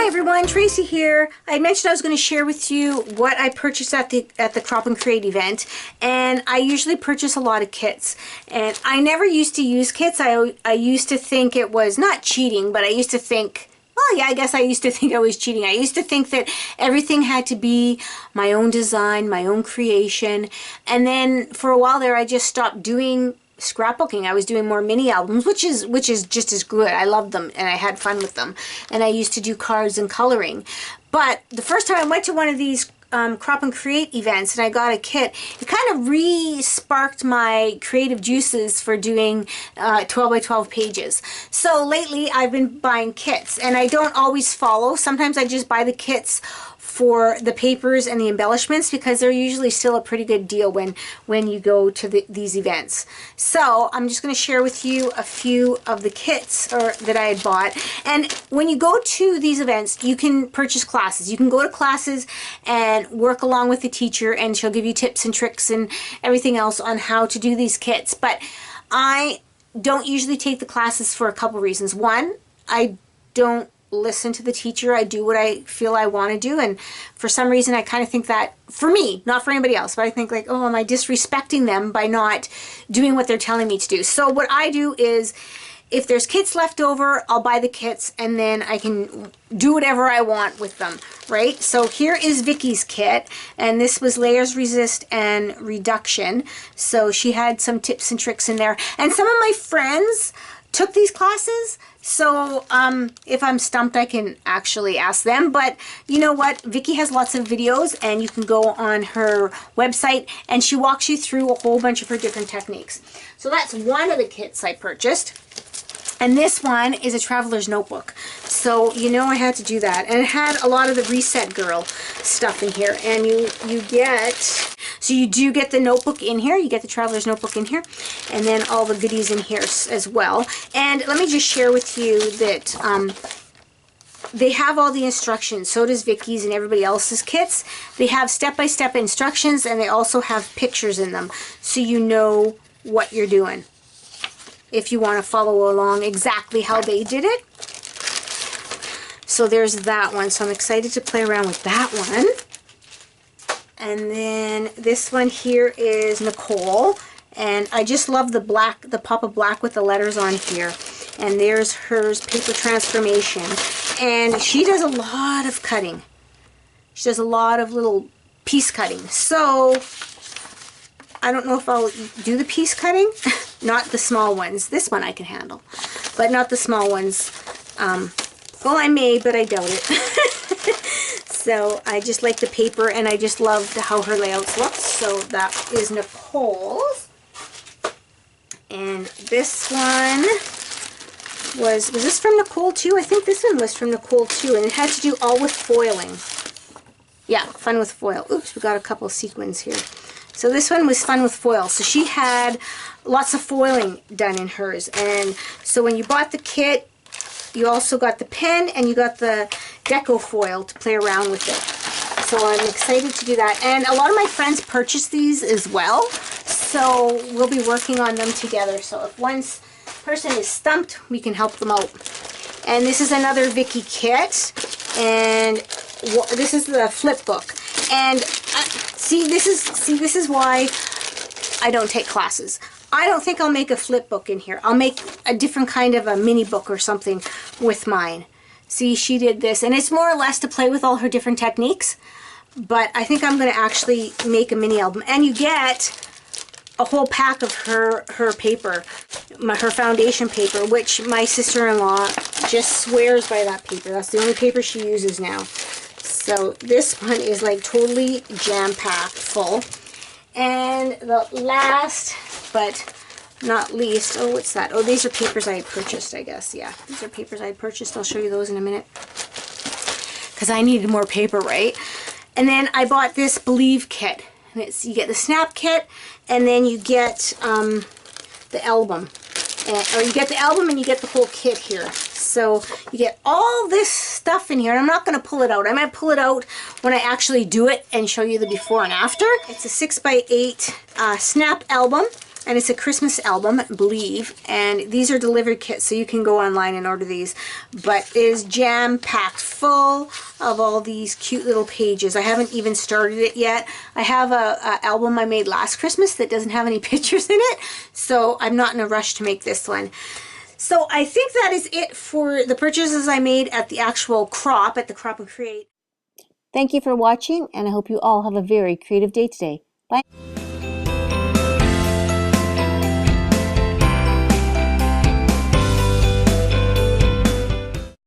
Hi everyone, Tracy here. I mentioned I was going to share with you what I purchased at the Crop and Create event, and I usually purchase a lot of kits. And I never used to use kits. I used to think it was not cheating, but I used to think, well, yeah, I guess I used to think I was cheating. I used to think that everything had to be my own design, my own creation. And then for a while there, I just stopped doing scrapbooking. I was doing more mini albums, which is just as good. I loved them and I had fun with them. And I used to do cards and coloring. But the first time I went to one of these Crop and Create events and I got a kit, it kind of re-sparked my creative juices for doing 12 by 12 pages. So lately I've been buying kits, and I don't always follow. Sometimes I just buy the kits for the papers and the embellishments because they're usually still a pretty good deal when you go to these events. So I'm just going to share with you a few of the kits that I had bought. And when you go to these events, you can purchase classes. You can go to classes and work along with the teacher, and she'll give you tips and tricks and everything else on how to do these kits. But I don't usually take the classes for a couple reasons. One, I don't listen to the teacher. I do what I feel I want to do, and for some reason I kind of think that, for me, not for anybody else, but I think like, oh, am I disrespecting them by not doing what they're telling me to do? So what I do is, if there's kits left over, I'll buy the kits and then I can do whatever I want with them, right? So here is Vicky's kit, and this was layers, resist, and reduction. So she had some tips and tricks in there, and some of my friends took these classes, so if I'm stumped, I can actually ask them. But you know what? Vicky has lots of videos, and you can go on her website, and she walks you through a whole bunch of her different techniques. So that's one of the kits I purchased. And this one is a traveler's notebook. So, you know, I had to do that. And it had a lot of the Reset Girl stuff in here. And you get, so you do get the notebook in here. You get the traveler's notebook in here. And then all the goodies in here as well. And let me just share with you that they have all the instructions. So does Vicky's and everybody else's kits. They have step-by-step instructions, and they also have pictures in them, so you know what you're doing, if you want to follow along exactly how they did it. So there's that one. So I'm excited to play around with that one. And then this one here is Nicole. And I just love the black, the pop of black with the letters on here. And there's hers, Paper Transformation. And she does a lot of cutting. She does a lot of little piece cutting. So I don't know if I'll do the piece cutting. Not the small ones. This one I can handle, but not the small ones. Well, I may, but I doubt it. So I just like the paper, and I just loved how her layouts look. So that is Nicole's. And this one was this from Nicole too? I think this one was from Nicole too, and it had to do all with foiling. Yeah, fun with foil. Oops, we got a couple sequins here. So this one was fun with foil. So she had lots of foiling done in hers. And so when you bought the kit, you also got the pen and you got the deco foil to play around with it. So I'm excited to do that. And a lot of my friends purchased these as well. So we'll be working on them together. So if one person is stumped, we can help them out. And this is another Vicky kit. And this is the flip book. And this is why I don't take classes. I don't think I'll make a flip book in here. I'll make a different kind of a mini book or something with mine. See, she did this, and it's more or less to play with all her different techniques. But I think I'm going to actually make a mini album. And you get a whole pack of her paper, her foundation paper, which my sister-in-law just swears by that paper. That's the only paper she uses now. So this one is like totally jam-packed full. And the last but not least, oh, what's that? Oh, these are papers I purchased, I guess. Yeah, these are papers I purchased. I'll show you those in a minute, because I needed more paper, right? And then I bought this Believe kit. And you get the snap kit, and then you get the album. Or you get the album and you get the whole kit here. So you get all this stuff in here, and I'm not going to pull it out. I might pull it out when I actually do it and show you the before and after. It's a 6x8 snap album. and it's a Christmas album, I believe, and these are delivered kits, so you can go online and order these, but it is jam-packed full of all these cute little pages. I haven't even started it yet. I have a album I made last Christmas that doesn't have any pictures in it, so I'm not in a rush to make this one. So I think that is it for the purchases I made at the actual crop, at the Crop and Create. Thank you for watching, and I hope you all have a very creative day today. Bye.